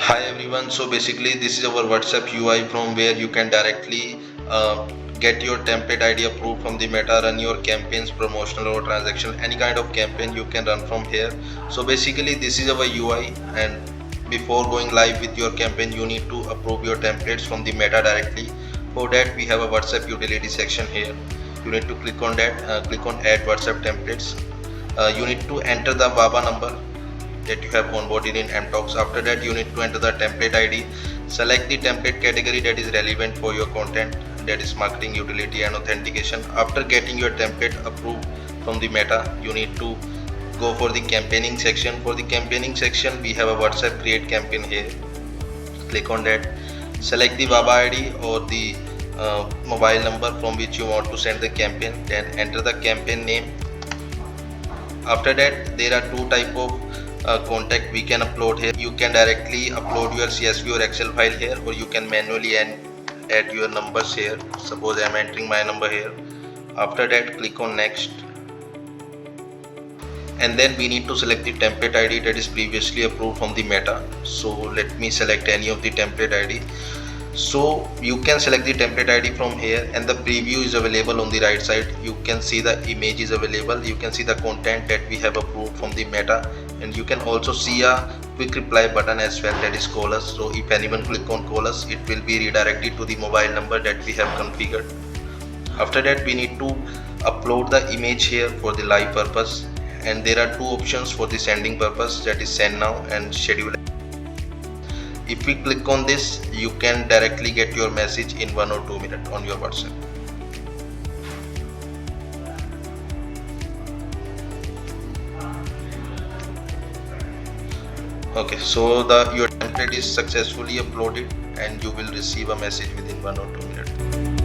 Hi everyone, so basically this is our WhatsApp UI from where you can directly get your template ID approved from the Meta, run your campaigns, promotional or transactional, any kind of campaign you can run from here. So basically this is our UI, and before going live with your campaign you need to approve your templates from the Meta directly. For that we have a WhatsApp utility section here. You need to click on that, click on add WhatsApp templates. You need to enter the WABA number that you have onboarded in Mtalkz. After that you need to enter the template ID, select the template category that is relevant for your content, that is marketing, utility and authentication. After getting your template approved from the Meta, you need to go for the campaigning section. For the campaigning section we have a WhatsApp create campaign here. Click on that, select the WABA ID or the mobile number from which you want to send the campaign, then enter the campaign name. After that there are two type of contact we can upload here. You can directly upload your CSV or Excel file here, or you can manually add your numbers here. Suppose I am entering my number here. After that click on next, and then we need to select the template ID that is previously approved from the Meta. So let me select any of the template ID. So you can select the template ID from here, and the preview is available on the right side. You can see the image is available, you can see the content that we have approved from the Meta, and you can also see a quick reply button as well, that is call us. So if anyone click on call us, it will be redirected to the mobile number that we have configured. After that we need to upload the image here for the live purpose, and there are two options for the sending purpose, that is send now and schedule. If we click on this, you can directly get your message in 1 or 2 minutes on your WhatsApp. Okay, so your template is successfully uploaded and you will receive a message within 1 or 2 minutes.